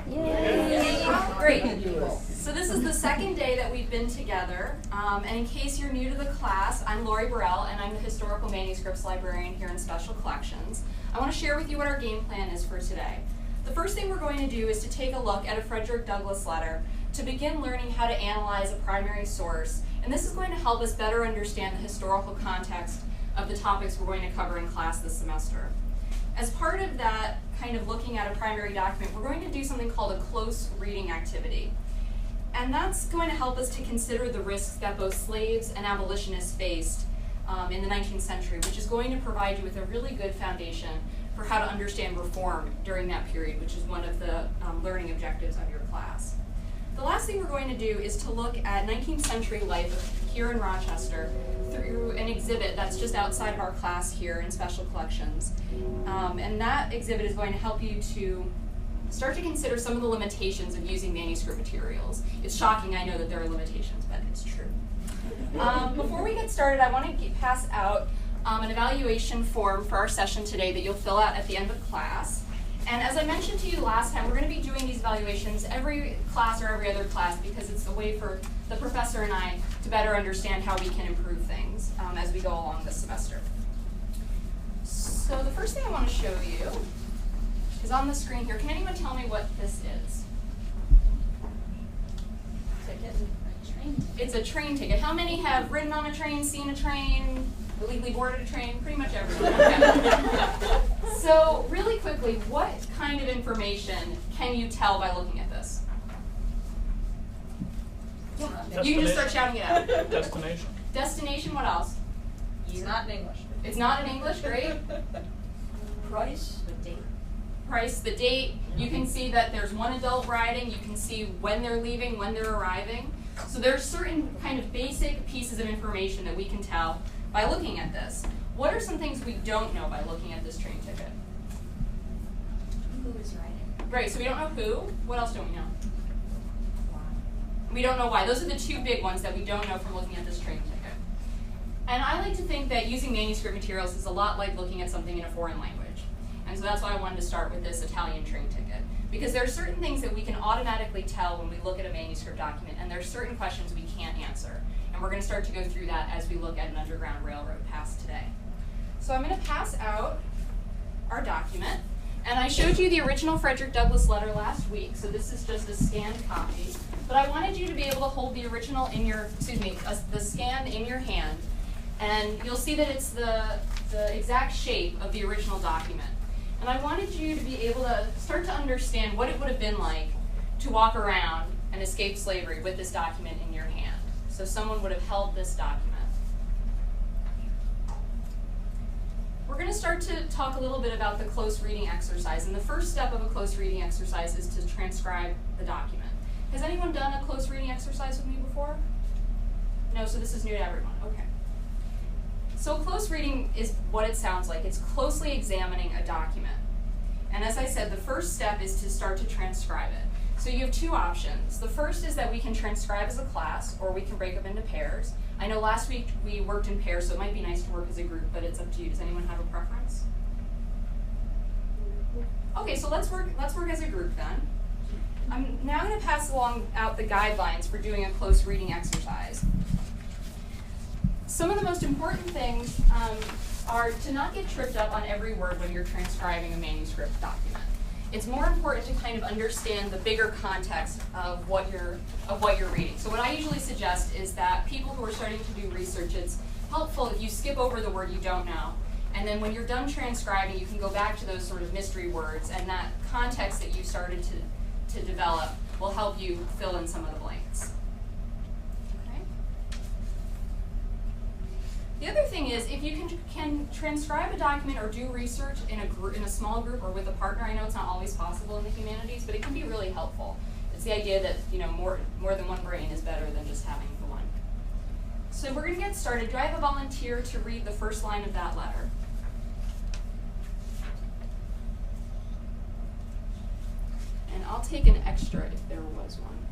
Yay! Great. So this is the second day that we've been together. And in case you're new to the class, I'm Birrell, and I'm the Historical Manuscripts Librarian here in Special Collections. I want to share with you what our game plan is for today. The first thing we're going to do is to take a look at a Frederick Douglass letter to begin learning how to analyze a primary source. And this is going to help us better understand the historical context of the topics we're going to cover in class this semester. As part of that kind of looking at a primary document, we're going to do something called a close reading activity. And that's going to help us to consider the risks that both slaves and abolitionists faced in the 19th century, which is going to provide you with a really good foundation for how to understand reform during that period, which is one of the learning objectives of your class. The last thing we're going to do is to look at 19th century life here in Rochester through an exhibit that's just outside of our class here in Special Collections. And that exhibit is going to help you to start to consider some of the limitations of using manuscript materials. It's shocking, I know, that there are limitations, but it's true. Before we get started, I want to pass out an evaluation form for our session today that you'll fill out at the end of class. And as I mentioned to you last time, we're going to be doing these evaluations every class or every other class because it's a way for the professor and I to better understand how we can improve things as we go along this semester. So the first thing I want to show you is on the screen here. Can anyone tell me what this is? It's a train ticket. How many have ridden on a train, seen a train, illegally boarded a train? Pretty much everyone. Okay. So really quickly, what kind of information can you tell by looking at this? Yeah. You can just start shouting it out. Destination. Destination, what else? It's not in English. It's not in English, great. Price, the date. Price, the date. You can see that there's one adult riding. You can see when they're leaving, when they're arriving. So there's certain kind of basic pieces of information that we can tell by looking at this. What are some things we don't know by looking at this train ticket? Who is writing? Right, so we don't know who. What else don't we know? Why? We don't know why. Those are the two big ones that we don't know from looking at this train ticket. And I like to think that using manuscript materials is a lot like looking at something in a foreign language. And so that's why I wanted to start with this Italian train ticket. Because there are certain things that we can automatically tell when we look at a manuscript document, and there are certain questions we can't answer. And we're going to start to go through that as we look at an Underground Railroad pass today. So I'm going to pass out our document. And I showed you the original Frederick Douglass letter last week, so this is just a scanned copy. But I wanted you to be able to hold the original in your, the scan in your hand. And you'll see that it's the exact shape of the original document. And I wanted you to be able to start to understand what it would have been like to walk around and escape slavery with this document in your hand. So someone would have held this document. We're going to start to talk a little bit about the close reading exercise. And the first step of a close reading exercise is to transcribe the document. Has anyone done a close reading exercise with me before? No, so this is new to everyone. Okay. So close reading is what it sounds like. It's closely examining a document. And as I said, the first step is to start to transcribe it. So you have two options. The first is that we can transcribe as a class, or we can break up into pairs. I know last week we worked in pairs, so it might be nice to work as a group, but it's up to you. Does anyone have a preference? Okay, so let's work as a group then. I'm now going to pass out the guidelines for doing a close reading exercise. Some of the most important things are to not get tripped up on every word when you're transcribing a manuscript document. It's more important to kind of understand the bigger context of what you're reading. So what I usually suggest is that people who are starting to do research, it's helpful if you skip over the word you don't know, and then when you're done transcribing, you can go back to those sort of mystery words, and that context that you started to develop will help you fill in some of the blanks. The other thing is, if you can transcribe a document or do research in a small group or with a partner, I know it's not always possible in the humanities, but it can be really helpful. It's the idea that more than one brain is better than just having the one. So we're going to get started. Do I have a volunteer to read the first line of that letter? And I'll take an extra if there was one.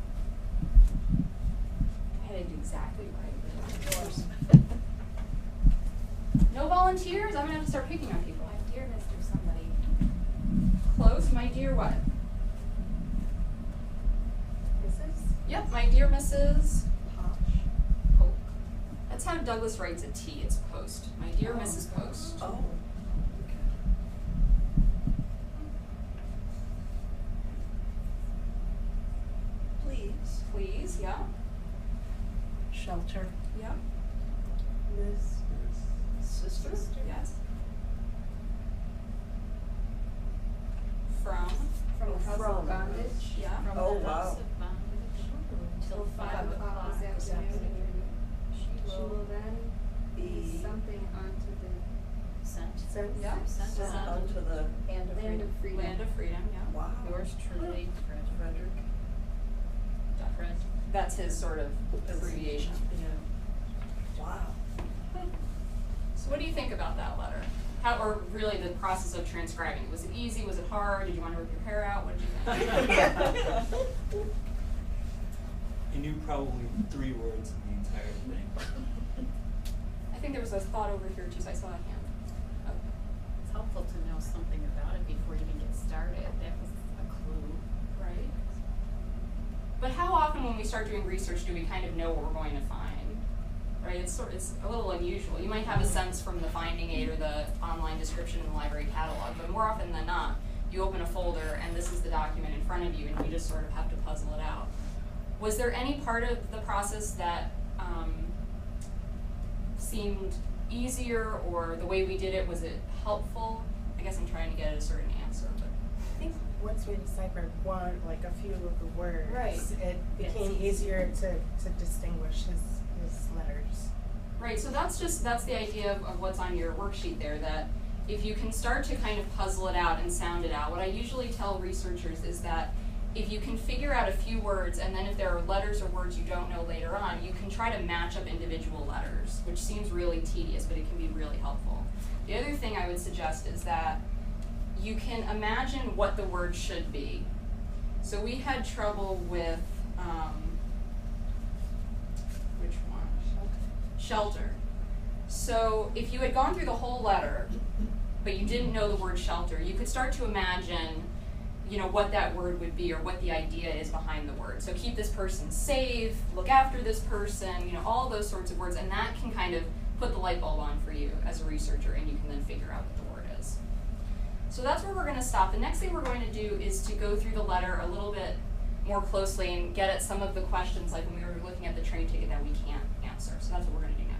I had to do exactly right. Of course. No volunteers? I'm going to have to start picking on people. My dear Mr. Somebody. Close. My dear what? Yep, my dear Mrs. Posh. Polk. That's how Douglas writes a T, it's Post. My dear Mrs. Post. Oh. Please. Please, yeah, Shelter. yeah, Miss. Sister. yes. From, From the house From. of bondage. yeah. From Oh, the house wow. of bondage till 5 o'clock. Is that She She will then Be something onto the sent. sent. Yeah. Sent Sent on onto the. Land of land of freedom. freedom. Land of Freedom, yeah. Wow. Yours truly, Fred. Frederick. Fred. That's his sort of abbreviation. Yeah. Wow. So what do you think about that letter? How, or really the process of transcribing? Was it easy? Was it hard? Did you want to rip your hair out? What did you think? He knew probably 3 words in the entire thing. I think there was a thought over here too, so I saw a hand. Okay. It's helpful to know something about it before you even get started. That was a clue. Right. But how often when we start doing research do we kind of know what we're going to find? Right? It's a little unusual. You might have a sense from the finding aid or the online description in the library catalog, but more often than not, you open a folder and this is the document in front of you and you just sort of have to puzzle it out. Was there any part of the process that seemed easier, or the way we did it, was it helpful? I guess I'm trying to get at a certain answer, but. I think once we deciphered one, like a few of the words, Right. it became easier to distinguish his letters. Right, so that's the idea of what's on your worksheet there, that if you can start to kind of puzzle it out and sound it out, what I usually tell researchers is that if you can figure out a few words, and then if there are letters or words you don't know later on, you can try to match up individual letters, which seems really tedious, but it can be really helpful. The other thing I would suggest is that you can imagine what the word should be. So we had trouble with, which one? Shelter. So if you had gone through the whole letter, but you didn't know the word shelter, you could start to imagine, you know, what that word would be or what the idea is behind the word. So keep this person safe, look after this person, you know, all those sorts of words, and that can kind of put the light bulb on for you as a researcher, and you can then figure out what the word is. So that's where we're going to stop. The next thing we're going to do is to go through the letter a little bit more closely and get at some of the questions, like when we were looking at the train ticket, that we can't answer. So that's what we're going to do now.